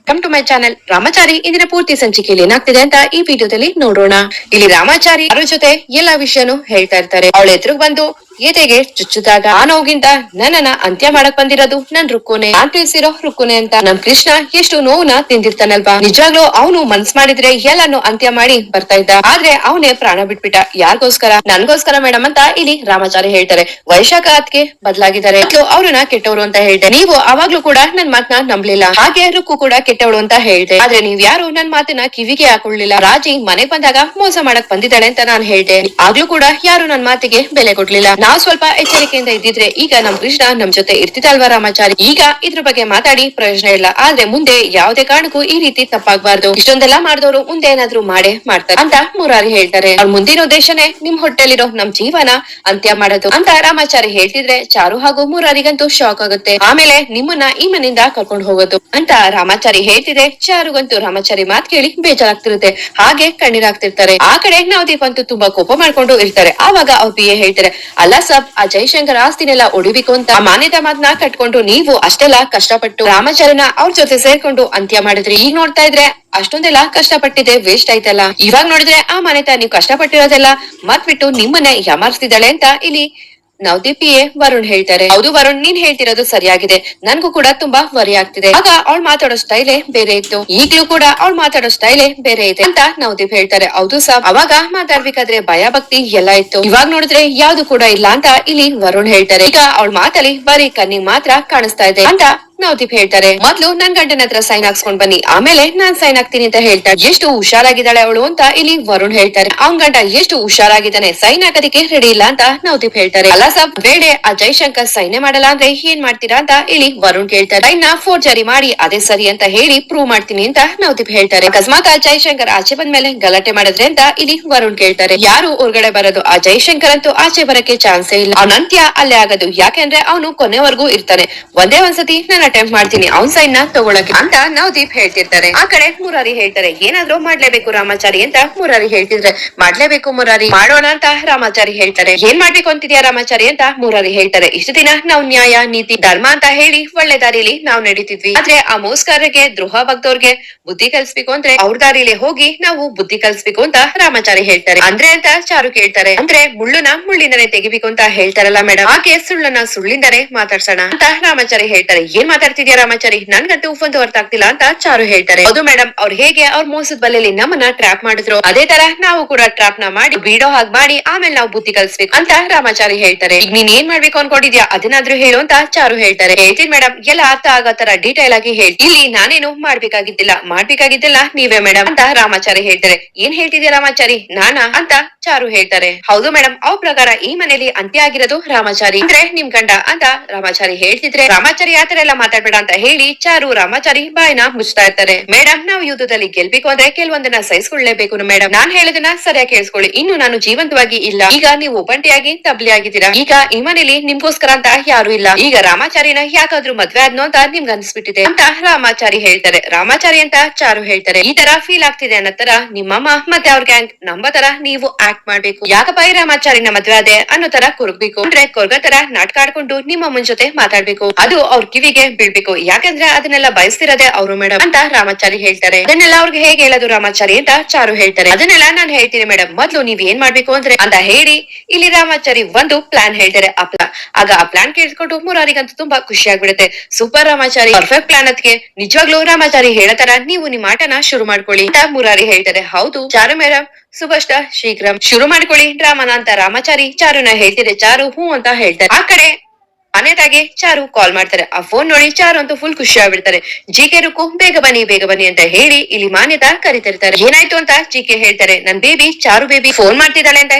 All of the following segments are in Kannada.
Come to my channel. Ramachari ಇಂದಿನ ಪೂರ್ತಿ ಸಂಚಿಕೆಯಲ್ಲಿ ಏನಾಗ್ತಿದೆ ಅಂತ ಈ ವಿಡಿಯೋದಲ್ಲಿ ನೋಡೋಣ. ಇಲ್ಲಿ ರಾಮಾಚಾರಿ ಅವ್ರ ಜೊತೆ ಎಲ್ಲಾ ವಿಷಯನೂ ಹೇಳ್ತಾ ಇರ್ತಾರೆ. ಅವಳ ಎದುರು ಬಂದು ಎದೆಗೆ ಚುಚ್ಚುದಾಗ ಆ ನೋವಿಗಿಂತ ನನ್ನನ್ನ ಅಂತ್ಯ ಮಾಡಕ್ ಬಂದಿರೋದು ನನ್ ರುಕ್ಕುನೆ, ನಾನ್ ತಿಳಿಸಿರೋ ರುಕ್ಕುನೆ ಅಂತ ನಮ್ ಕೃಷ್ಣ ಎಷ್ಟು ನೋವನ್ನ ತಿಂದಿರ್ತಾನಲ್ವಾ. ನಿಜವಾಗ್ಲೂ ಅವನು ಮನ್ಸ್ ಮಾಡಿದ್ರೆ ಎಲ್ಲಾನು ಅಂತ್ಯ ಮಾಡಿ ಬರ್ತಾ ಇದ್ದ. ಆದ್ರೆ ಅವನೇ ಪ್ರಾಣ ಬಿಟ್ಬಿಟ್ಟ. ಯಾರಿಗೋಸ್ಕರ? ನನ್ಗೋಸ್ಕರ ಮೇಡಮ್ ಅಂತ ಇಲ್ಲಿ ರಾಮಾಚಾರಿ ಹೇಳ್ತಾರೆ. ವೈಶಾಖ ಅದಕ್ಕೆ ಬದಲಾಗಿದ್ದಾರೆ. ಅವ್ರನ್ನ ಕೆಟ್ಟವರು ಅಂತ ಹೇಳ್ದೆ. ನೀವು ಅವಾಗ್ಲೂ ಕೂಡ ನನ್ ಮಾತನ್ನ ನಂಬ್ಲಿಲ್ಲ. ಹಾಗೆ ರುಕ್ಕು ಕೂಡ ಕೆಟ್ಟವಳು ಅಂತ ಹೇಳ್ದೆ. ಆದ್ರೆ ನೀವ್ ಯಾರು ನನ್ ಮಾತನ್ನ ಕಿವಿಗೆ ಹಾಕೊಳ್ಳಿಲ್ಲ. ರಾಜಿ ಮನೆಗ್ ಬಂದಾಗ ಮೋಸ ಮಾಡಕ್ ಬಂದಿದ್ದಾಳೆ ಅಂತ ನಾನ್ ಹೇಳ್ದೆ. ಆಗ್ಲೂ ಕೂಡ ಯಾರು ನನ್ ಮಾತಿಗೆ ಬೆಲೆ ಕೊಡ್ಲಿಲ್ಲ. ನಾವ್ ಸ್ವಲ್ಪ ಎಚ್ಚರಿಕೆಯಿಂದ ಇದ್ದಿದ್ರೆ ಈಗ ನಮ್ ಕೃಷ್ಣ ನಮ್ ಜೊತೆ ಇರ್ತಿದ್ದಲ್ವಾ ರಾಮಾಚಾರಿ. ಈಗ ಇದ್ರ ಬಗ್ಗೆ ಮಾತಾಡಿ ಪ್ರಯೋಜನ ಇಲ್ಲ. ಆದ್ರೆ ಮುಂದೆ ಯಾವುದೇ ಕಾರಣಕ್ಕೂ ಈ ರೀತಿ ತಪ್ಪಾಗ್ಬಾರ್ದು. ಇಷ್ಟೊಂದೆಲ್ಲ ಮಾಡಿದವರು ಮುಂದೆ ಏನಾದ್ರು ಮಾಡೇ ಮಾಡ್ತಾರೆ ಅಂತ ಮುರಾರಿ ಹೇಳ್ತಾರೆ. ಅವ್ರ ಮುಂದಿನ ಉದ್ದೇಶನೇ ನಿಮ್ ಹೊಟ್ಟೆಲಿರೋ ನಮ್ ಜೀವನ ಅಂತ್ಯ ಮಾಡೋದು ಅಂತ ರಾಮಾಚಾರಿ ಹೇಳ್ತಿದ್ರೆ ಚಾರು ಹಾಗೂ ಮುರಾರಿಗಂತೂ ಶಾಕ್ ಆಗುತ್ತೆ. ಆಮೇಲೆ ನಿಮ್ಮನ್ನ ಈ ಮನೆಯಿಂದ ಕರ್ಕೊಂಡು ಹೋಗೋದು ಅಂತ ರಾಮಾಚಾರಿ ಹೇಳ್ತಿದ್ರೆ ಚಾರುಗಂತೂ ರಾಮಾಚಾರಿ ಮಾತ್ ಕೇಳಿ ಬೇಜಾರಾಗ್ತಿರುತ್ತೆ. ಹಾಗೆ ಕಣ್ಣೀರಾಗ್ತಿರ್ತಾರೆ. ಆ ಕಡೆ ನವದೀಪ್ ಅಂತೂ ತುಂಬಾ ಕೋಪ ಮಾಡ್ಕೊಂಡು ಇರ್ತಾರೆ. ಆವಾಗ ಅವ್ರ PA ಹೇಳ್ತಾರೆ, ಅಲ್ಲ ಸಬ್ ಆ ಜೈಶಂಕರ್ ಆಸ್ತಿನೆಲ್ಲ ಒಡಿಬೇಕು ಅಂತ ಆ ಮಾನ್ಯತಾ ಮಾತನ್ನ ಕಟ್ಕೊಂಡು ನೀವು ಅಷ್ಟೆಲ್ಲಾ ಕಷ್ಟಪಟ್ಟು ರಾಮಾಚಾರಿನ ಅವ್ರ ಜೊತೆ ಸೇರ್ಕೊಂಡು ಅಂತ್ಯ ಮಾಡಿದ್ರಿ. ಈಗ ನೋಡ್ತಾ ಇದ್ರೆ ಅಷ್ಟೊಂದೆಲ್ಲ ಕಷ್ಟಪಟ್ಟಿದೆ ವೇಸ್ಟ್ ಆಯ್ತಲ್ಲ. ಇವಾಗ ನೋಡಿದ್ರೆ ಆ ಮಾನ್ಯತಾ ನೀವು ಕಷ್ಟಪಟ್ಟಿರೋದೆಲ್ಲ ಮತ್ ಬಿಟ್ಟು ನಿಮ್ಮನ್ನೇ ಯಾಮಾರಿಸ್ತಿದ್ದಾಳೆ ಅಂತ ಇಲ್ಲಿ ನವದೀಪ್ PA ವರುಣ್ ಹೇಳ್ತಾರೆ. ಹೌದು ವರುಣ್, ನೀನ್ ಹೇಳ್ತಿರೋದು ಸರಿಯಾಗಿದೆ. ನನ್ಗೂ ಕೂಡ ತುಂಬಾ ವರಿ ಆಗ್ತಿದೆ. ಆಗ ಅವ್ಳ್ ಮಾತಾಡೋ ಸ್ಟೈಲೇ ಬೇರೆ ಇತ್ತು, ಈಗ್ಲೂ ಕೂಡ ಅವ್ಳ್ ಮಾತಾಡೋ ಸ್ಟೈಲೇ ಬೇರೆ ಇದೆ ಅಂತ ನವದೀಪ್ ಹೇಳ್ತಾರೆ. ಹೌದು ಸಾಬ್, ಅವಾಗ ಮಾತಾಡ್ಬೇಕಾದ್ರೆ ಭಯ ಭಕ್ತಿ ಎಲ್ಲ ಇತ್ತು. ಇವಾಗ ನೋಡಿದ್ರೆ ಯಾವ್ದು ಕೂಡ ಇಲ್ಲ ಅಂತ ಇಲ್ಲಿ ವರುಣ್ ಹೇಳ್ತಾರೆ. ಈಗ ಅವಳ ಮಾತಲ್ಲಿ ಬರೀ ಕಣ್ಣಿಗೆ ಮಾತ್ರ ಕಾಣಿಸ್ತಾ ಇದೆ ಅಂತ ನವದೀಪ್ ಹೇಳ್ತಾರೆ. ಮೊದ್ಲು ನನ್ ಗಂಡನ ಹತ್ರ ಸೈನ್ ಹಾಕ್ಸ್ಕೊಂಡ್ ಬನ್ನಿ, ಆಮೇಲೆ ನಾನ್ ಸೈನ್ ಹಾಕ್ತೀನಿ ಅಂತ ಹೇಳ್ತಾರೆ. ಎಷ್ಟು ಹುಷಾರಾಗಿದ್ದಾಳೆ ಅವಳು ಅಂತ ಇಲ್ಲಿ ವರುಣ್ ಹೇಳ್ತಾರೆ. ಅವ್ನ್ ಗಂಡ ಎಷ್ಟು ಹುಷಾರಾಗಿದ್ದಾನೆ, ಸೈನ್ ಹಾಕೋದಿಕ್ಕೆ ರೆಡಿ ಇಲ್ಲ ಅಂತ ನವದೀಪ್ ಹೇಳ್ತಾರೆ. ಅಲ್ಲ ಸಾಬ್, ಬೇಡೆ ಆ ಜೈಶಂಕರ್ ಸೈನ್ಯ ಮಾಡಲ್ಲ ಅಂದ್ರೆ ಏನ್ ಮಾಡ್ತೀರಾ ಅಂತ ಇಲ್ಲಿ ವರುಣ್ ಕೇಳ್ತಾರೆ. ಸೈನ್ ನ ಫೋರ್ಜರಿ ಮಾಡಿ ಅದೇ ಸರಿ ಅಂತ ಹೇಳಿ ಪ್ರೂವ್ ಮಾಡ್ತೀನಿ ಅಂತ ನವದೀಪ್ ಹೇಳ್ತಾರೆ. ಅಕಸ್ಮಾತ್ ಆ ಜೈಶಂಕರ್ ಆಚೆ ಬಂದ್ಮೇಲೆ ಗಲಾಟೆ ಮಾಡಿದ್ರೆ ಅಂತ ಇಲ್ಲಿ ವರುಣ್ ಕೇಳ್ತಾರೆ. ಯಾರು ಹೊರಗಡೆ ಬರೋದು? ಆ ಜೈಶಂಕರ್ ಅಂತೂ ಆಚೆ ಬರಕ್ಕೆ ಚಾನ್ಸೇ ಇಲ್ಲ. ಅವನ ಅಂತ್ಯ ಅಲ್ಲೇ ಆಗೋದು. ಯಾಕೆಂದ್ರೆ ಅವನು ಕೊನೆವರೆಗೂ ಇರ್ತಾನೆ. ಒಂದೇ ಒಂದ್ಸತಿ ನಾನು ಅಟೆಂಪ್ಟ್ ಮಾಡ್ತೀನಿ ಅವ್ನ್ ಸೈನ್ ನ ತಗೊಳಕ್ಕೆ ಅಂತ ನವದೀಪ್ ಹೇಳ್ತಿರ್ತಾರೆ. ಆ ಕಡೆ ಮುರಾರಿ ಹೇಳ್ತಾರೆ, ಏನಾದ್ರೂ ಮಾಡ್ಲೇಬೇಕು ರಾಮಾಚಾರಿ ಅಂತ ಮುರಾರಿ ಹೇಳ್ತಿದ್ರೆ, ಮಾಡ್ಲೇಬೇಕು ಮುರಾರಿ, ಮಾಡೋಣ ಅಂತ ರಾಮಾಚಾರಿ ಹೇಳ್ತಾರೆ. ಏನ್ ಮಾಡ್ಬೇಕು ಅಂತಿದ್ಯಾ ರಾಮಾಚಾರಿ ಅಂತ ಮುರಾರಿ ಹೇಳ್ತಾರೆ. ಇಷ್ಟು ದಿನ ನಾವು ನ್ಯಾಯ ನೀತಿ ಧರ್ಮ ಅಂತ ಹೇಳಿ ಒಳ್ಳೆ ದಾರಿಲಿ ನಾವು ನಡೀತಿದ್ವಿ. ಆದ್ರೆ ಆ ಮೋಸ್ಕಾರರಿಗೆ ದ್ರೋಹ ಬಗ್ದವ್ರಿಗೆ ಬುದ್ಧಿ ಕಲ್ಸ್ಬೇಕು ಅಂದ್ರೆ ಅವ್ರ ದಾರಿಲಿ ಹೋಗಿ ನಾವು ಬುದ್ಧಿ ಕಲ್ಸ್ಬೇಕು ಅಂತ ರಾಮಾಚಾರಿ ಹೇಳ್ತಾರೆ. ಅಂದ್ರೆ ಅಂತ ಚಾರು ಕೇಳ್ತಾರೆ. ಅಂದ್ರೆ ಮುಳ್ಳುನ ಮುಳ್ಳಿಂದನೇ ತೆಗಿಬೇಕು ಅಂತ ಹೇಳ್ತಾರಲ್ಲ ಮೇಡಮ್, ಹಾಗೆ ಸುಳ್ಳನ್ನ ಸುಳ್ಳಿಂದನೇ ಮಾತಾಡ್ಸೋಣ ಅಂತ ರಾಮಾಚಾರಿ ಹೇಳ್ತಾರೆ. ಏನ್ ಮಾತಾಡ್ತಿದ್ಯಾ ರಾಮಾಚಾರಿ, ನನ್ಗಂತೂ ಒಂದು ಅರ್ಥ ಆಗ್ತಿಲ್ಲ ಅಂತ ಚಾರು ಹೇಳ್ತಾರೆ. ಹೌದು ಮೇಡಮ್, ಅವ್ರು ಹೇಗೆ ಅವ್ರ ಮೋಸದ ಬಲೆಯಲ್ಲಿ ನಮ್ಮನ್ನ ಟ್ರ್ಯಾಪ್ ಮಾಡಿದ್ರು, ಅದೇ ತರ ನಾವು ಕೂಡ ಟ್ರ್ಯಾಪ್ ನ ಮಾಡಿ ಬೀಡೋ ಹಾಗೆ ಮಾಡಿ ಆಮೇಲೆ ನಾವು ಬುದ್ಧಿ ಕಲ್ಸ್ಬೇಕು ಅಂತ ರಾಮಾಚಾರಿ ಹೇಳ್ತಾರೆ. ಈಗ ನೀನ್ ಏನ್ ಮಾಡ್ಬೇಕು ಅನ್ಕೊಂಡಿದ್ಯಾ ಅದನ್ನಾದ್ರೂ ಹೇಳು ಅಂತ ಚಾರು ಹೇಳ್ತಾರೆ. ಹೇಳ್ತೀನಿ ಮೇಡಮ್, ಎಲ್ಲ ಅರ್ಥ ಆಗೋ ತರ ಡೀಟೇಲ್ ಆಗಿ ಹೇಳಿ. ಇಲ್ಲಿ ನಾನೇನು ಮಾಡ್ಬೇಕಾಗಿದ್ದಿಲ್ಲ ನೀವೇ ಮೇಡಮ್ ಅಂತ ರಾಮಾಚಾರಿ ಹೇಳ್ತಾರೆ. ಏನ್ ಹೇಳ್ತಿದ್ಯಾ ರಾಮಾಚಾರಿ, ನಾನಾ ಅಂತ ಚಾರು ಹೇಳ್ತಾರೆ. ಹೌದು ಮೇಡಮ್, ಅವ್ರ ಪ್ರಕಾರ ಈ ಮನೇಲಿ ಅಂತ್ಯ ಆಗಿರೋದು ರಾಮಾಚಾರಿ ಅಂದ್ರೆ ನಿಮ್ ಗಂಡ ಅಂತ ರಾಮಾಚಾರಿ ಹೇಳ್ತಿದ್ರೆ, ರಾಮಾಚಾರಿ ಆತರ ಎಲ್ಲ ಮಾತಾಡ್ಬೇಡ ಅಂತ ಹೇಳಿ ಚಾರು ರಾಮಾಚಾರಿ ಬಾಯ್ನ ಮುಚ್ತಾ ಇರ್ತಾರೆ. ಮೇಡಮ್, ನಾವು ಯುದ್ಧದಲ್ಲಿ ಗೆಲ್ಬೇಕು ಅಂದ್ರೆ ಕೆಲವೊಂದನ್ನ ಸಹಿಸ್ಕೊಳ್ಳೇಬೇಕು ಮೇಡಮ್. ನಾನ್ ಹೇಳೋದನ್ನ ಸರಿಯಾಗಿ ಕೇಳಿಸ್ಕೊಳ್ಳಿ. ಇನ್ನು ನಾನು ಜೀವಂತವಾಗಿ ಇಲ್ಲ. ಈಗ ನೀವು ಒಬ್ಬಂಟಿಯಾಗಿ ತಬ್ಲಿ ಆಗಿದ್ದೀರಾ. ಈಗ ಈ ಮನೇಲಿ ನಿಮ್ಗೋಸ್ಕರ ಅಂತ ಯಾರು ಇಲ್ಲ. ಈಗ ರಾಮಾಚಾರಿನ ಯಾಕಾದ್ರೂ ಮದ್ವೆ ಆದ್ನೋ ಅಂತ ನಿಮ್ಗೆ ಅನ್ಸ್ಬಿಟ್ಟಿದೆ ಅಂತ ರಾಮಾಚಾರಿ ಹೇಳ್ತಾರೆ. ರಾಮಾಚಾರಿ ಅಂತ ಚಾರು ಹೇಳ್ತಾರೆ. ಈ ತರ ಫೀಲ್ ಆಗ್ತಿದೆ ಅನ್ನೋ ತರ ನಿಮ್ಮಮ್ಮ ಮತ್ತೆ ಅವ್ರ ಗ್ಯಾಂಗ್ ನಂಬೋ ತರ ನೀವು ಆಕ್ಟ್ ಮಾಡ್ಬೇಕು. ಯಾಕಪ್ಪ ಈ ರಾಮಾಚಾರಿನ ಮದ್ವೆ ಆದೆ ಅನ್ನೋ ತರ ಕೊರ್ಗ್ಬೇಕು ಅಂದ್ರೆ ಕೊರ್ಗ ತರ ನಾಟಕ ಆಡ್ಕೊಂಡು ನಿಮ್ಮಮ್ಮನ ಜೊತೆ ಮಾತಾಡ್ಬೇಕು. ಅದು ಅವ್ರ ಕಿವಿಗೆ ಬೀಳ್ಬೇಕು. ಯಾಕಂದ್ರೆ ಅದನ್ನೆಲ್ಲ ಬಯಸ್ತಿರೋದೇ ಅವ್ರು ಮೇಡಮ್ ಅಂತ ರಾಮಾಚಾರಿ ಹೇಳ್ತಾರೆ. ಅದನ್ನೆಲ್ಲ ಅವ್ರಿಗೆ ಹೇಗೆ ಹೇಳೋದು ರಾಮಾಚಾರಿ ಅಂತ ಚಾರು ಹೇಳ್ತಾರೆ. ಅದನ್ನೆಲ್ಲ ನಾನು ಹೇಳ್ತೀನಿ ಮೇಡಮ್, ಮೊದ್ಲು ನೀವ್ ಏನ್ ಮಾಡ್ಬೇಕು ಅಂದ್ರೆ ಅಂತ ಹೇಳಿ ಇಲ್ಲಿ ರಾಮಾಚಾರಿ ಒಂದು ಪ್ಲಾನ್ ಹೇಳ್ತಾರೆ. ಆಗ ಆ ಪ್ಲಾನ್ ಕೇಳಿಸ್ಕೊಂಡು ಮುರಾರಿಗಂತೂ ತುಂಬಾ ಖುಷಿ ಆಗ್ಬಿಡುತ್ತೆ. ಸೂಪರ್ ರಾಮಾಚಾರಿ, ಪರ್ಫೆಕ್ಟ್ ಪ್ಲಾನ್ ಅದಕ್ಕೆ. ನಿಜವಾಗ್ಲೂ ರಾಮಾಚಾರಿ ಹೇಳತರ ನೀವು ನಿಮ್ ಆಟನ ಶುರು ಮಾಡ್ಕೊಳ್ಳಿ ಅಂತ ಮುರಾರಿ ಹೇಳ್ತಾರೆ. ಹೌದು ಚಾರು ಮೇಡಮ್, ಸುಭಷ್ಟ ಶೀಘ್ರಂ, ಶುರು ಮಾಡ್ಕೊಳ್ಳಿ ಡ್ರಾಮಾನ ಅಂತ ರಾಮಾಚಾರಿ ಚಾರುನ ಹೇಳ್ತಿದೆ. ಚಾರು ಹೂ ಅಂತ ಹೇಳ್ತಾರೆ. ಆ ಕಡೆ ಅನೇತಾಗೆ ಚಾರು ಕಾಲ್ ಮಾಡ್ತಾರೆ. ಆ ಫೋನ್ ನೋಡಿ ಚಾರು ಅಂತೂ ಫುಲ್ ಖುಷಿ ಆಗ್ಬಿಡ್ತಾರೆ. ಜಿಕೆ ರುಕ್ಕು ಬೇಗ ಬನ್ನಿ ಅಂತ ಹೇಳಿ ಇಲ್ಲಿ ಮಾನ್ಯತಾ ಕರಿತಿರ್ತಾರೆ. ಏನಾಯ್ತು ಅಂತ ಜಿಕೆ ಹೇಳ್ತಾರೆ. ನನ್ ಬೇಬಿ ಚಾರು ಬೇಬಿ ಫೋನ್ ಮಾಡ್ತಿದ್ದಾಳೆ ಅಂತ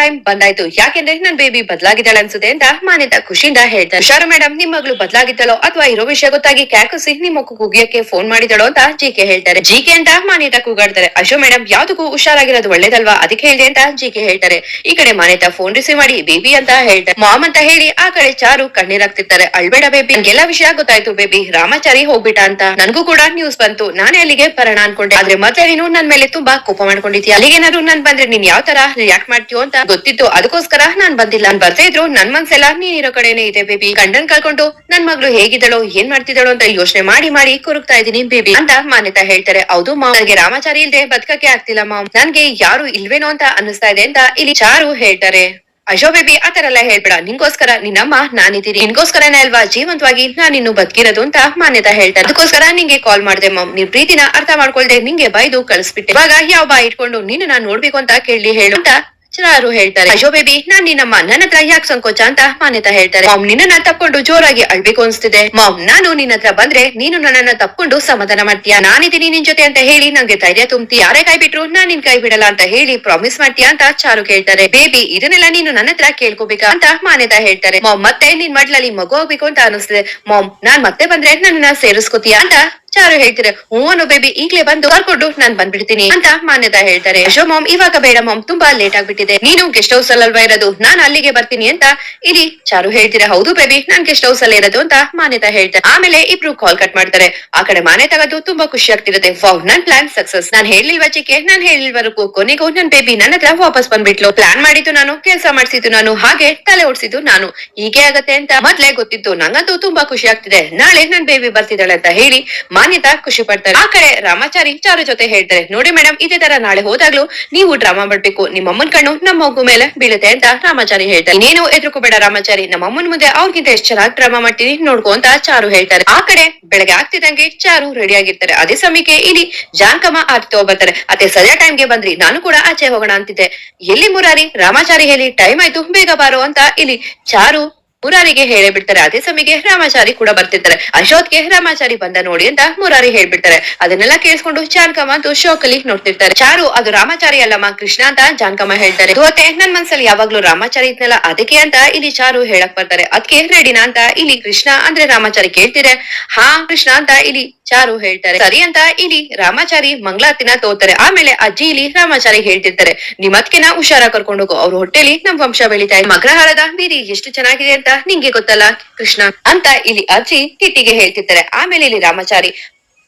ಟೈಮ್ ಬಂದಾಯ್ತು. ಯಾಕೆಂದ್ರೆ ನನ್ ಬೇಬಿ ಬದಲಾಗಿದ್ದಾಳೆ ಅನ್ಸುತ್ತೆ ಅಂತ ಮಾನ್ಯತಾ ಖುಷಿಯಿಂದ ಹೇಳ್ತಾರೆ. ಹುಷಾರು ಮೇಡಮ್, ನಿಮ್ ಮಗಳು ಬದಲಾಗಿದ್ದಳೋ ಅಥವಾ ಇರೋ ವಿಷಯ ಗೊತ್ತಾಗಿ ಕ್ಯಾಕುಸಿ ನಿಮ್ಮ ಕುಗಿಯಕ್ಕೆ ಫೋನ್ ಮಾಡಿದಳೋ ಅಂತ ಜಿಕೆ ಹೇಳ್ತಾರೆ. ಜಿಕೆ ಅಂತ ಮಾನ್ಯತಾ ಕೂಗಾಡ್ತಾರೆ. ಅಶೋ ಮೇಡಮ್, ಯಾವ್ದಕ್ಕೂ ಹುಷಾರಾಗಿರೋದು ಒಳ್ಳೇದಲ್ವಾ, ಅದಕ್ಕೆ ಹೇಳಿದೆ ಅಂತ ಜಿಕೆ ಹೇಳ್ತಾರೆ. ಈ ಕಡೆ ಮಾನ್ಯತಾ ಫೋನ್ ರಿಸೀವ್ ಮಾಡಿ ಬೇಬಿ ಅಂತ ಹೇಳ್ತಾರೆ. ಮಾಮ್ ಅಂತ ಹೇಳಿ ಆ ಕಡೆ ಚಾರು ಕಣ್ಣೀರಾಗ್ತಿರ್ತಾರೆ. ಅಳ್ಬೇಡ ಬೇಬಿ, ನಂಗೆಲ್ಲಾ ವಿಷಯ ಗೊತ್ತಾಯ್ತು ಬೇಬಿ, ರಾಮಾಚಾರಿ ಹೋಗ್ಬಿಟ್ಟ ಅಂತ ನನ್ಗೂ ಕೂಡ ನ್ಯೂಸ್ ಬಂತು. ನಾನೇ ಅಲ್ಲಿಗೆ ಬರೋಣ ಅನ್ಕೊಂಡೆ, ಆದ್ರೆ ಮೊದ್ಲೇ ನೀನು ನನ್ ಮೇಲೆ ತುಂಬಾ ಕೋಪ ಮಾಡ್ಕೊಂಡಿದ್ಯಾ. ಅಲ್ಲಿಗೇನಾದ್ರು ನಾನ್ ಬಂದ್ರೆ ನೀನ್ ಯಾವ ತರ ರಿಯಾಕ್ಟ್ ಮಾಡ್ತೀಯೋ ಅಂತ ಗೊತ್ತಿತ್ತು, ಅದಕ್ಕೋಸ್ಕರ ನಾನ್ ಬಂದಿಲ್ಲ. ನಾನ್ ಬರ್ತಾ ಇದ್ರು ನನ್ ಮನ್ಸೆಲ್ಲ ನೀನ್ ಇರೋ ಕಡೆನೆ ಇದೆ ಬೇಬಿ. ಗಂಡನ್ ಕಳ್ಕೊಂಡು ನನ್ ಮಗಳು ಹೇಗಿದ್ದಳೋ ಏನ್ ಮಾಡ್ತಿದ್ದಾಳೋ ಅಂತ ಯೋಚನೆ ಮಾಡಿ ಮಾಡಿ ಕೊರಗ್ತಾ ಇದೀನಿ ಬೇಬಿ ಅಂತ ಮಾನ್ಯತಾ ಹೇಳ್ತಾರೆ. ಹೌದು ಮಾಮ್, ನನಗೆ ರಾಮಾಚಾರಿ ಇಲ್ದೆ ಬದುಕಕ್ಕೆ ಆಗ್ತಿಲ್ಲ ಮಾಮ್, ನನ್ಗೆ ಯಾರು ಇಲ್ವೇನೋ ಅಂತ ಅನ್ನಿಸ್ತಾ ಇದೆ ಅಂತ ಇಲ್ಲಿ ಚಾರು ಹೇಳ್ತಾರೆ. ಅಶೋ ಬೇಬಿ ಆತರ ಎಲ್ಲ ಹೇಳ್ಬೇಡ, ನಿಂಗೋಸ್ಕರ ನಿನ್ನಮ್ಮ ನಾನಿದ್ದೀನಿ, ನಿನ್ಗೋಸ್ಕರನೇ ಅಲ್ವಾ ಜೀವಂತವಾಗಿ ನಾನ್ ಇನ್ನು ಬದುಕಿರೋದು ಅಂತ ಮಾನ್ಯತಾ ಹೇಳ್ತಾರೆ. ಅದಕ್ಕೋಸ್ಕರ ನಿಂಗೆ ಕಾಲ್ ಮಾಡ್ದೆ ಮಾಮ್, ನೀವ್ ಪ್ರೀತಿನ ಅರ್ಥ ಮಾಡ್ಕೊಳ್ದೆ ನಿಂಗೆ ಬೈದು ಕಳಿಸ್ಬಿಟ್ಟೆ. ಇವಾಗ ಯಾವ ಬಾ ಇಟ್ಕೊಂಡು ನಿನ್ನ ನಾನ್ ನೋಡ್ಬೇಕು ಅಂತ ಕೇಳಿ ಹೇಳು ಅಂತ ಚಾರು ಹೇಳ್ತಾರೆ. ಅಶೋ ಬೇಬಿ, ನಾನ್ ನಿನ್ನಮ್ಮ, ನನ್ನ ಹತ್ರ ಯಾಕೆ ಸಂಕೋಚ ಅಂತ ಮಾನ್ಯತಾ ಹೇಳ್ತಾರೆ. ಮಾಮ್, ನಿನ್ನ ತಪ್ಕೊಂಡು ಜೋರಾಗಿ ಅಳ್ಬೇಕು ಅನ್ಸ್ತಿದೆ ಮಾಮ್, ನಾನು ನಿನ್ನ ಹತ್ರ ಬಂದ್ರೆ ನೀನು ನನ್ನನ್ನ ತಪ್ಕೊಂಡು ಸಮಾಧಾನ ಮಾಡ್ತೀಯಾ, ನಾನಿದ್ದೀನಿ ನಿನ್ ಜೊತೆ ಅಂತ ಹೇಳಿ ನಂಗೆ ಧೈರ್ಯ ತುಂಬ್ತಿ, ಯಾರೇ ಕೈ ಬಿಟ್ರು ನಾನ್ ನಿನ್ ಕೈ ಬಿಡಲ್ಲ ಅಂತ ಹೇಳಿ ಪ್ರಾಮಿಸ್ ಮಾಡ್ತೀಯಾ ಅಂತ ಚಾರು ಕೇಳ್ತಾರೆ. ಬೇಬಿ, ಇದನ್ನೆಲ್ಲ ನೀನು ನನ್ನ ಹತ್ರ ಕೇಳ್ಕೋಬೇಕಾ ಅಂತ ಮಾನ್ಯತಾ ಹೇಳ್ತಾರೆ. ಮಾಮ್, ಮತ್ತೆ ನಿನ್ ಮಡ್ಲಲ್ಲಿ ಮಗು ಹೋಗ್ಬೇಕು ಅಂತ ಅನಿಸ್ತಿದೆ ಮಾಮ್, ನಾನ್ ಮತ್ತೆ ಬಂದ್ರೆ ನನ್ನ ಸೇರಿಸ್ಕೋತೀಯಾ ಅಂತ ಚಾರು ಹೇಳ್ತಾರೆ. ಹೂವನು ಬೇಬಿ, ಈಗ್ಲೇ ಬಂದು ಕರ್ಕೊಂಡು ನಾನ್ ಬಂದ್ಬಿಡ್ತೀನಿ ಅಂತ ಮಾನ್ಯತಾ ಹೇಳ್ತಾರೆ. ಅಶೋ ಮಾಮ್, ಇವಾಗ ಬೇಡ ಮಾಮ್, ತುಂಬಾ ಲೇಟ್ ಆಗ್ಬಿಟ್ಟಿದೆ, ನೀನು ಗೆಸ್ಟ್ ಹೌಸ್ ಅಲ್ವಾ ಇರೋದು, ನಾನ್ ಅಲ್ಲಿಗೆ ಬರ್ತೀನಿ ಅಂತ ಇಲ್ಲಿ ಚಾರು ಹೇಳ್ತೀರಾ. ಹೌದು ಬೇಬಿ, ನಾನ್ ಗೆಸ್ಟ್ ಹೌಸ್ ಅಲ್ಲಿ ಇರೋದು ಅಂತ ಮಾನ್ಯತಾ ಹೇಳ್ತಾರೆ. ಆಮೇಲೆ ಇಬ್ರು ಕಾಲ್ ಕಟ್ ಮಾಡ್ತಾರೆ. ಆ ಕಡೆ ಮಾನ್ಯತಾಗದು ತುಂಬಾ ಖುಷಿ ಆಗ್ತಿರುತ್ತೆ. ವಾವ್, ನನ್ ಪ್ಲಾನ್ ಸಕ್ಸಸ್, ನಾನ್ ಹೇಳಿಲ್ವಾ ಚಿಕ್ಕೆ, ನಾನ್ ಹೇಳಿಲ್ವರೆಗೂ ಕೊನೆಗೂ ನನ್ ಬೇಬಿ ನನ್ನ ಹತ್ರ ವಾಪಸ್ ಬಂದ್ಬಿಟ್ಲು. ಪ್ಲಾನ್ ಮಾಡಿದ್ದು ನಾನು, ಕೆಲ್ಸ ಮಾಡ್ಸಿದ್ದು ನಾನು, ಹಾಗೆ ತಲೆ ಓಡಿಸಿದ್ದು ನಾನು, ಹೀಗೆ ಆಗತ್ತೆ ಅಂತ ಮೊದ್ಲೇ ಗೊತ್ತಿತ್ತು. ನಂಗಂತೂ ತುಂಬಾ ಖುಷಿ ಆಗ್ತಿದೆ, ನಾಳೆ ನನ್ ಬೇಬಿ ಬರ್ತಿದ್ದಾಳೆ ಅಂತ ಹೇಳಿ ಮಾನ್ಯತಾ ಖುಷಿ ಪಡ್ತಾರೆ. ಆ ಕಡೆ ರಾಮಾಚಾರಿ ಚಾರು ಜೊತೆ ಹೇಳ್ತಾರೆ. ನೋಡಿ ಮೇಡಮ್, ಇದೇ ತರ ನಾಳೆ ಹೋದಾಗ್ಲೂ ನೀವು ಡ್ರಾಮಾ ಮಾಡ್ಬೇಕು, ನಿಮ್ಮ ಅಮ್ಮನ್ ಕಣ್ಣು ನಮ್ಮ ಮಗು ಮೇಲೆ ಬೀಳುತ್ತೆ ಅಂತ ರಾಮಾಚಾರಿ ಹೇಳ್ತಾರೆ. ನೀನು ಎದ್ರುಕೋಬೇಡ ರಾಮಾಚಾರಿ, ನಮ್ಮ ಅಮ್ಮನ ಮುಂದೆ ಅವ್ರಿಗಿಂತ ಎಷ್ಟ್ ಚೆನ್ನಾಗಿ ಡ್ರಾಮಾ ಮಾಡ್ತೀನಿ ನೋಡ್ಕೋ ಅಂತ ಚಾರು ಹೇಳ್ತಾರೆ. ಆ ಕಡೆ ಬೆಳಗ್ಗೆ ಆಗ್ತಿದಂಗೆ ಚಾರು ರೆಡಿ ಆಗಿರ್ತಾರೆ. ಅದೇ ಸಮಯಕ್ಕೆ ಇಲ್ಲಿ ಜಾನ್ಕಮ್ಮ ಆರ್ತಿ ಬರ್ತಾರೆ. ಅದೇ ಸರಿಯಾದ ಟೈಮ್ಗೆ ಬಂದ್ರಿ, ನಾನು ಕೂಡ ಆಚೆ ಹೋಗೋಣ ಅಂತಿದ್ದೆ. ಎಲ್ಲಿ ಮುರಾರಿ, ರಾಮಾಚಾರಿ ಹೇಳಿ ಟೈಮ್ ಆಯ್ತು ಬೇಗ ಬಾರೋ ಅಂತ ಇಲ್ಲಿ ಚಾರು ಮುರಾರಿಗೆ ಹೇಳೇ ಬಿಡ್ತಾರೆ. ಅದೇ ಸಮಯಕ್ಕೆ ರಾಮಾಚಾರಿ ಕೂಡ ಬರ್ತಿರ್ತಾರೆ. ಅಶೋಕ್ಗೆ ರಾಮಾಚಾರಿ ಬಂದ ನೋಡಿ ಅಂತ ಮುರಾರಿ ಹೇಳ್ಬಿಡ್ತಾರೆ. ಅದನ್ನೆಲ್ಲ ಕೇಳಿಸ್ಕೊಂಡು ಜಾನ್ಕಮ್ಮ ಅಂತೂ ಶೋಕ್ ಅಲ್ಲಿ ನೋಡ್ತಿರ್ತಾರೆ. ಚಾರು, ಅದು ರಾಮಾಚಾರಿ ಅಲ್ಲಮ್ಮ ಕೃಷ್ಣ ಅಂತ ಜಾನ್ಕಮ್ಮ ಹೇಳ್ತಾರೆ. ಮತ್ತೆ ನನ್ ಮನ್ಸಲ್ಲಿ ಯಾವಾಗ್ಲೂ ರಾಮಾಚಾರಿ ಇದ್ನಲ್ಲ, ಅದಕ್ಕೆ ಅಂತ ಇಲ್ಲಿ ಚಾರು ಹೇಳಕ್ ಬರ್ತಾರೆ. ಅದಕ್ಕೆ ರೆಡಿನಾ ಅಂತ ಇಲ್ಲಿ ಕೃಷ್ಣ ಅಂದ್ರೆ ರಾಮಾಚಾರಿ ಕೇಳ್ತಿದೆ. ಹಾ ಕೃಷ್ಣ ಅಂತ ಇಲ್ಲಿ ಚಾರು ಹೇಳ್ತಾರೆ. ಸರಿ ಅಂತ ಇಲ್ಲಿ ರಾಮಾಚಾರಿ ಮಂಗಳಾರತಿನ ತೋತಾರೆ. ಆಮೇಲೆ ಅಜ್ಜಿ ಇಲ್ಲಿ ರಾಮಾಚಾರಿ ಹೇಳ್ತಿರ್ತಾರೆ, ನಿಮ್ ಅದ್ಕೆನ ಹುಷಾರ ಕರ್ಕೊಂಡು ಹೋಗು, ಅವ್ರ ಹೊಟ್ಟೆಲಿ ನಮ್ ವಂಶ ಬೆಳಿತಾ ಇದೆ, ಅಗ್ರಹಾರದ ಬೀರಿ ಎಷ್ಟು ಚೆನ್ನಾಗಿದೆ ಅಂತ ನಿಂಗೆ ಗೊತ್ತಲ್ಲ ಕೃಷ್ಣ ಅಂತ ಇಲ್ಲಿ ಅಜ್ಜಿ ಕಿಟ್ಟಿಗೆ ಹೇಳ್ತಿರ್ತಾರೆ. ಆಮೇಲೆ ಇಲ್ಲಿ ರಾಮಾಚಾರಿ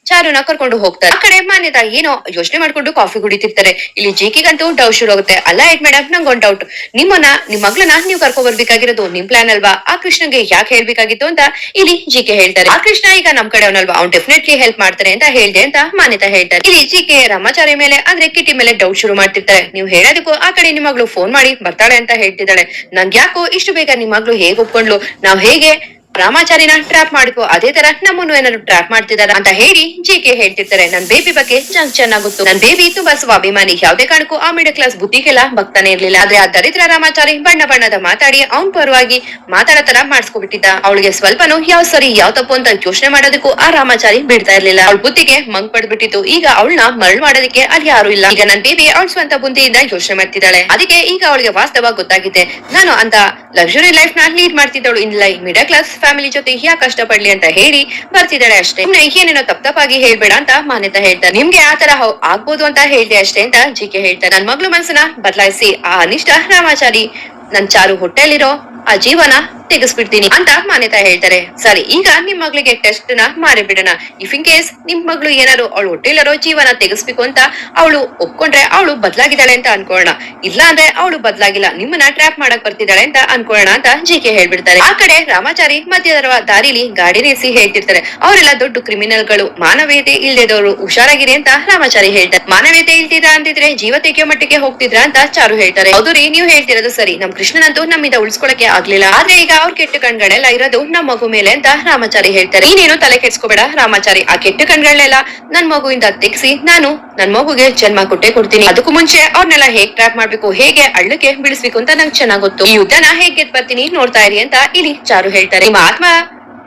ಚಾರುನ ಕರ್ಕೊಂಡು ಹೋಗ್ತಾರೆ. ಆ ಕಡೆ ಮಾನ್ಯತಾ ಏನೋ ಯೋಚನೆ ಮಾಡ್ಕೊಂಡು ಕಾಫಿ ಕುಡಿತಿರ್ತಾರೆ. ಇಲ್ಲಿ ಜಿಕಿಗಂತೂ ಡೌಟ್ ಶುರು ಆಗುತ್ತೆ. ಅಲ್ಲ ಎಡ್ ಮೇಡಮ್, ನಂಗೊಂದ್ ಡೌಟ್, ನಿಮ್ ಮಗಳನ್ನ ನೀವು ಕರ್ಕೊ ಬರ್ಬೇಕಾಗಿರೋದು ನಿಮ್ ಪ್ಲಾನ್ ಅಲ್ವಾ, ಆ ಕೃಷ್ಣನ್ಗೆ ಯಾಕೆ ಹೇಳ್ಬೇಕಾಗಿತ್ತು ಅಂತ ಇಲ್ಲಿ ಜಿಕೆ ಹೇಳ್ತಾರೆ. ಆ ಕೃಷ್ಣ ಈಗ ನಮ್ ಕಡೆ ಅವನಲ್ವಾ, ಅವ್ನು ಡೆಫಿನೆಟ್ಲಿ ಹೆಲ್ಪ್ ಮಾಡ್ತಾರೆ ಅಂತ ಹೇಳ್ದೆ ಅಂತ ಮಾನ್ಯತಾ ಹೇಳ್ತಾರೆ. ಇಲ್ಲಿ ಜಿಕೆ ರಾಮಾಚಾರಿ ಮೇಲೆ ಅಂದ್ರೆ ಕಿಟಿ ಮೇಲೆ ಡೌಟ್ ಶುರು ಮಾಡ್ತಿರ್ತಾರೆ. ನೀವು ಹೇಳೋದಕ್ಕೂ ಆ ಕಡೆ ನಿಮ್ ಮಗಳು ಫೋನ್ ಮಾಡಿ ಬರ್ತಾಳೆ ಅಂತ ಹೇಳ್ತಿದ್ದಾಳೆ. ನಂಗೆ ಯಾಕೋ ಇಷ್ಟು ಬೇಗ ನಿಮ್ ಮಗಳು ಹೇಗ್ ಒಪ್ಕೊಂಡ್ಲು, ನಾವ್ ಹೇಗೆ ರಾಮಾಚಾರಿನ ಟ್ರಾಪ್ ಮಾಡ್ಕೋ ಅದೇ ತರ ನಮ್ಮನ್ನು ಏನಾದ್ರು ಟ್ರಾಪ್ ಮಾಡ್ತಿದಾರ ಅಂತ ಹೇಳಿ ಜಿಕೆ ಹೇಳ್ತಿರ್ತಾರೆ. ನನ್ ಬೇಬಿ ಬಗ್ಗೆ ಚೆನ್ನಾಗ್ ಗೊತ್ತು, ನನ್ ಬೇಬಿ ತುಂಬಾ ಸ್ವಾಭಿಮಾನಿ, ಯಾವ್ದೇ ಕಾರಣಕ್ಕೂ ಆ ಮಿಡಲ್ ಕ್ಲಾಸ್ ಬುದ್ಧಿಗೆಲ್ಲ ಭಕ್ತಾನೆ ಇರ್ಲಿಲ್ಲ. ಆದ್ರೆ ಆ ದರಿದ್ರ ರಾಮಾಚಾರಿ ಬಣ್ಣದ ಮಾತಾಡಿ ಅವ್ನ್ ಪರವಾಗಿ ಮಾತಾಡತರ ಮಾಡಿಸ್ಕೊಬಿಟ್ಟಿದ್ದ. ಅವಳಿಗೆ ಸ್ವಲ್ಪನೂ ಯಾವ ಸರಿ ಯಾವ ತಪ್ಪು ಅಂತ ಯೋಚನೆ ಮಾಡೋದಕ್ಕೂ ಆ ರಾಮಾಚಾರಿ ಬಿಡ್ತಾ ಇರ್ಲಿಲ್ಲ. ಅವಳ ಬುದ್ಧಿಗೆ ಮಂಗ್ ಪಡ್ಬಿಟ್ಟಿತ್ತು. ಈಗ ಅವಳನ್ನ ಮರಳು ಮಾಡೋದಕ್ಕೆ ಅಲ್ಲಿ ಯಾರು ಇಲ್ಲ. ಈಗ ನನ್ ಬೇಬಿ ಅವಳ ಸ್ವಂತ ಬುದ್ಧಿಯಿಂದ ಯೋಚನೆ ಮಾಡ್ತಿದ್ದಾಳೆ. ಅದಕ್ಕೆ ಈಗ ಅವಳಿಗೆ ವಾಸ್ತವ ಗೊತ್ತಾಗಿದೆ. ನಾನು ಅಂತ ಲಕ್ಸುರಿ ಲೈಫ್ ನ ಲೀಡ್ ಮಾಡ್ತಿದ್ದವಳು ಇಲ್ಲ ಮಿಡಲ್ ಕ್ಲಾಸ್ ಫ್ಯಾಮಿಲಿ ಜೊತೆ ಯಾಕೆ ಕಷ್ಟ ಪಡ್ಲಿ ಅಂತ ಹೇಳಿ ಬರ್ತಿದ್ದಾಳೆ ಅಷ್ಟೇ. ಏನೇನೋ ತಪ್ಪಾಗಿ ಹೇಳ್ಬೇಡ ಅಂತ ಮಾನ್ಯತಾ ಹೇಳ್ತಾರೆ. ನಿಮ್ಗೆ ಆತರ ಆಗ್ಬೋದು ಅಂತ ಹೇಳ್ದೆ ಅಷ್ಟೇ ಅಂತ ಜಿಕೆ ಹೇಳ್ತಾರೆ. ನನ್ ಮಗ್ಳು ಮನ್ಸನ್ನ ಬದಲಾಯಿಸಿ ಆ ಅನಿಷ್ಟ ರಾಮಾಚಾರಿ ನನ್ ಚಾರು ಹೊಟ್ಟೆಲಿರೋ ಆ ಜೀವನ ತೆಗೆಸ್ಬಿಡ್ತೀನಿ ಅಂತ ಮಾನ್ಯತಾ ಹೇಳ್ತಾರೆ. ಸರಿ, ಈಗ ನಿಮ್ ಮಗಳಿಗೆ ಟೆಸ್ಟ್ ನ ಮಾಡಿಬಿಡೋಣ. ಇಫ್ ಇನ್ ಕೇಸ್ ನಿಮ್ ಮಗಳು ಏನಾರು ಅವಳು ಹೊಟ್ಟೆಲಿರೋ ಜೀವನ ತೆಗೆಸ್ಬೇಕು ಅಂತ ಅವಳು ಒಪ್ಕೊಂಡ್ರೆ ಅವಳು ಬದಲಾಗಿದ್ದಾಳೆ ಅಂತ ಅನ್ಕೊಳ್ಳೋಣ, ಇಲ್ಲ ಅಂದ್ರೆ ಅವಳು ಬದಲಾಗಿಲ್ಲ, ನಿಮ್ಮನ್ನ ಟ್ರ್ಯಾಪ್ ಮಾಡಕ್ ಬರ್ತಿದ್ದಾಳೆ ಅಂತ ಅನ್ಕೊಳ್ಳೋಣ ಅಂತ ಜಿಕೆ ಹೇಳ್ಬಿಡ್ತಾರೆ. ಆ ಕಡೆ ರಾಮಾಚಾರಿ ಮಧ್ಯದ ದಾರಿಲಿ ಗಾಡಿ ನಿಲ್ಸಿ ಹೇಳ್ತಿರ್ತಾರೆ, ಅವರೆಲ್ಲ ದೊಡ್ಡ ಕ್ರಿಮಿನಲ್ಗಳು, ಮಾನವೀಯತೆ ಇಲ್ದೇದವರು, ಹುಷಾರಾಗಿರಿ ಅಂತ ರಾಮಾಚಾರಿ ಹೇಳ್ತಾರೆ. ಮಾನವೀಯತೆ ಇಲ್ತಿದ್ರ ಅಂತಿದ್ರೆ ಜೀವ ತೆಗೆಯೋ ಮಟ್ಟಿಗೆ ಹೋಗ್ತಿದ್ರ ಅಂತ ಚಾರು ಹೇಳ್ತಾರೆ. ಹೌದು ರೀ, ನೀವು ಹೇಳ್ತಿರೋದು ಸರಿ, ನಮ್ ಕೃಷ್ಣನಂತೂ ನಮ್ಮಿಂದ ಉಳಿಸ್ಕೊಳಕ್ಕೆ ಆಗ್ಲಿಲ್ಲ, ಆದ್ರೆ ಈಗ ಅವ್ರ ಕೆಟ್ಟ ಕಣ್ಗಳೆಲ್ಲ ಇರೋದು ನಮ್ ಮಗು ಮೇಲೆ ಅಂತ ರಾಮಾಚಾರಿ ಹೇಳ್ತಾರೆ. ನೀನೇನು ತಲೆ ಕೆಡ್ಸ್ಕೋಬೇಡ ರಾಮಾಚಾರಿ, ಆ ಕೆಟ್ಟ ಕಣ್ಗಳನ್ನೆಲ್ಲ ನನ್ ಮಗುವಿಂದ ತೆಗ್ಸಿ ನಾನು ನನ್ ಮಗುಗೆ ಜನ್ಮ ಕೊಡ್ತೀನಿ. ಅದಕ್ಕೂ ಮುಂಚೆ ಅವ್ರನ್ನೆಲ್ಲ ಹೇಗ್ ಟ್ರ್ಯಾಪ್ ಮಾಡ್ಬೇಕು, ಹೇಗೆ ಅಳ್ಳಕ್ಕೆ ಬಿಡಿಸ್ಬೇಕು ಅಂತ ನಂಗೆ ಚೆನ್ನಾಗ್ ಗೊತ್ತು. ಈ ಯುದ್ಧನ ಹೇಗ್ ಗೆದ್ ಬರ್ತೀನಿ ನೋಡ್ತಾ ಇರಿ ಅಂತ ಇಲ್ಲಿ ಚಾರು ಹೇಳ್ತಾರೆ. ನಿಮ್ಮ ಆತ್ಮ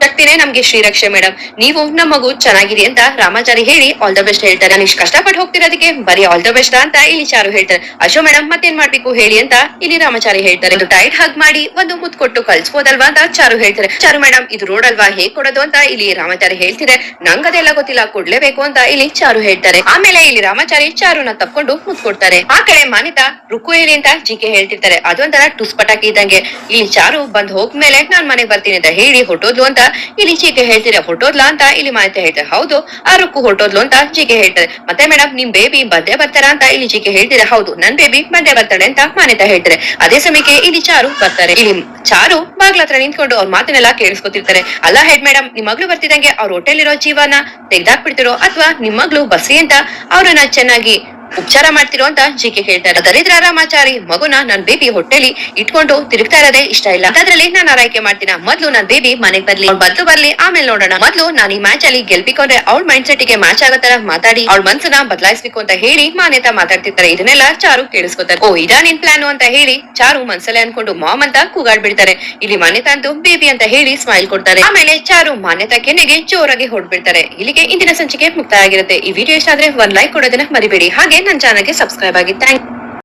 ಶಕ್ತಿನೇ ನಮ್ಗೆ ಶ್ರೀರಕ್ಷೆ ಮೇಡಮ್. ನೀವು ನಮ್ಮ ಮಗು ಚೆನ್ನಾಗಿರಿ ಅಂತ ರಾಮಾಚಾರಿ ಹೇಳಿ ಆಲ್ ದ ಬೆಸ್ಟ್ ಹೇಳ್ತಾರೆ. ನಾನು ಇಷ್ಟು ಕಷ್ಟಪಟ್ಟು ಹೋಗ್ತಿರೋದಕ್ಕೆ ಬರೀ ಆಲ್ ದ ಬೆಸ್ಟ್ ಅಂತ ಇಲ್ಲಿ ಚಾರು ಹೇಳ್ತಾರೆ. ಅಶೋ ಮೇಡಮ್ ಮತ್ತೇನ್ ಮಾಡ್ಬೇಕು ಹೇಳಿ ಅಂತ ಇಲ್ಲಿ ರಾಮಾಚಾರಿ ಹೇಳ್ತಾರೆ. ಒಂದು ಟೈಟ್ ಹಗ್ ಮಾಡಿ ಒಂದು ಮುತ್ ಕೊಟ್ಟು ಕಳ್ಸ್ಬೋದಲ್ವಾ ಅಂತ ಚಾರು ಹೇಳ್ತಾರೆ. ಚಾರು ಮೇಡಮ್ ಇದು ರೋಡ್ ಅಲ್ವಾ ಹೇಗ್ ಕೊಡೋದು ಅಂತ ಇಲ್ಲಿ ರಾಮಾಚಾರಿ ಹೇಳ್ತಿದ್ರೆ ನಂಗದೆಲ್ಲ ಗೊತ್ತಿಲ್ಲ ಕೊಡ್ಲೇಬೇಕು ಅಂತ ಇಲ್ಲಿ ಚಾರು ಹೇಳ್ತಾರೆ. ಆಮೇಲೆ ಇಲ್ಲಿ ರಾಮಾಚಾರಿ ಚಾರುನ ತಪ್ಕೊಂಡು ಮುತ್ ಕೊಡ್ತಾರೆ. ಆ ಕಡೆ ಮಾನ್ಯತಾ ರುಕ್ಕು ಹೇಳಿ ಅಂತ ಜಿಕೆ ಹೇಳ್ತಿರ್ತಾರೆ. ಅದೊಂಥರ ಟುಸ್ ಪಟಾಕಿ ಇದ್ದಂಗೆ. ಇಲ್ಲಿ ಚಾರು ಬಂದ್ ಹೋಗ್ಮೇಲೆ ನಾನ್ ಮನೆಗ್ ಬರ್ತೀನಿ ಅಂತ ಹೇಳಿ ಹೊಟ್ಟೋದ್ಲು ಅಂತ ಇಲ್ಲಿ ಜಿಕೆ ಹೇಳ್ತಿದ್ರೆ. ಹೊಟ್ಟೋದ್ಲಾ ಅಂತ ಇಲ್ಲಿ ಮಾನ್ಯತಾ ಹೇಳ್ತಾರೆ. ಹೌದು ಆ ರುಕ್ಕು ಹೊಟ್ಟೋದ್ಲು ಅಂತ ಜಿಕೆ ಹೇಳ್ತಾರೆ. ಮತ್ತೆ ಮೇಡಮ್ ನಿಮ್ ಬೇಬಿ ಬಂದೇ ಬರ್ತಾರ ಅಂತ ಇಲ್ಲಿ ಜಿಕೆ ಹೇಳ್ತಿದ್ರೆ. ಹೌದು ನನ್ ಬೇಬಿ ಬಂದೇ ಬರ್ತಾಳೆ ಅಂತ ಮಾನ್ಯತಾ ಹೇಳ್ತಾರೆ. ಅದೇ ಸಮಯಕ್ಕೆ ಇಲ್ಲಿ ಚಾರು ಬರ್ತಾರೆ. ಇಲ್ಲಿ ಚಾರು ಬಾಗ್ಲ ಹತ್ರ ನಿಂತ್ಕೊಂಡು ಅವ್ರ ಮಾತನ್ನೆಲ್ಲ ಕೇಳಿಸ್ಕೊತಿರ್ತಾರೆ. ಅಲ್ಲ ಹೆಡ್ ಮೇಡಮ್ ನಿಮ್ ಮಗ್ಳು ಬರ್ತಿದಂಗೆ ಅವ್ರ ಹೊಟ್ಟೆಲಿರೋ ಜೀವನ ತೆಗ್ದಾಕ್ಬಿಡ್ತಿರೋ ಅಥವಾ ನಿಮ್ ಮಗ್ಳು ಬಸ್ರಿ ಅಂತ ಅವ್ರನ್ನ ಚೆನ್ನಾಗಿ ಉಪಚಾರ ಮಾಡ್ತಿರೋ ಅಂತ ಜಿಕೆ ಹೇಳ್ತಾರೆ. ದರಿದ್ರ ರಾಮಾಚಾರಿ ಮಗುನ ನನ್ ಬೇಬಿ ಹೊಟ್ಟೆಲಿ ಇಟ್ಕೊಂಡು ತಿರುಗ್ತಾ ಇರೋದೇ ಇಷ್ಟ ಇಲ್ಲ. ಅದ್ರಲ್ಲಿ ನಾನು ಆರೈಕೆ ಮಾಡ್ತೀನ. ಮೊದ್ಲು ನನ್ ಬೇಬಿ ಮನೆಗ್ ಬರ್ಲಿ, ಬದ್ಲು ಬರ್ಲಿ ಆಮೇಲೆ ನೋಡೋಣ. ಮೊದ್ಲು ನಾನು ಈ ಮ್ಯಾಚ್ ಅಲ್ಲಿ ಗೆಲ್ಬಿಕೊಂಡ್ರೆ ಅವ್ಳ ಮೈಂಡ್ ಸೆಟ್ ಗೆ ಮ್ಯಾಚ್ ಆಗೋ ತರ ಮಾತಾಡಿ ಅವ್ಳ ಮನ್ಸನ್ನ ಬದಲಾಯಿಸ್ಬೇಕು ಅಂತ ಹೇಳಿ ಮಾನ್ಯತಾ ಮಾತಾಡ್ತಿರ್ತಾರೆ. ಇದನ್ನೆಲ್ಲ ಚಾರು ಕೇಳಿಸ್ಕೊತಾರೆ. ಓ ಇದಾ ನಿನ್ ಪ್ಲಾನು ಅಂತ ಹೇಳಿ ಚಾರು ಮನ್ಸಲ್ಲೇ ಅನ್ಕೊಂಡು ಮಾಮ್ ಅಂತ ಕೂಗಾಡ್ಬಿಡ್ತಾರೆ. ಇಲ್ಲಿ ಮಾನ್ಯತಾ ಅಂತೂ ಬೇಬಿ ಅಂತ ಹೇಳಿ ಸ್ಮೈಲ್ ಕೊಡ್ತಾರೆ. ಆಮೇಲೆ ಚಾರು ಮಾನ್ಯತಾ ಕೆನ್ನೆಗೆ ಜೋರಾಗಿ ಹೊಡ್ಬಿಡ್ತಾರೆ. ಇಲ್ಲಿಗೆ ಇಂದಿನ ಸಂಚಿಕೆ ಮುಕ್ತಾಯ ಆಗಿರುತ್ತೆ. ಈ ವಿಡಿಯೋ ಇಷ್ಟ ಆದ್ರೆ ಒಂದ್ ಲೈಕ್ ಕೊಡೋದನ್ನ ಮರಿಬೇಡಿ. ಹಾಗೆ ನನ್ನ ಚಾನಲ್ಗೆ ಸಬ್ಸ್ಕ್ರೈಬ್ ಆಗಿ ಥ್ಯಾಂಕ್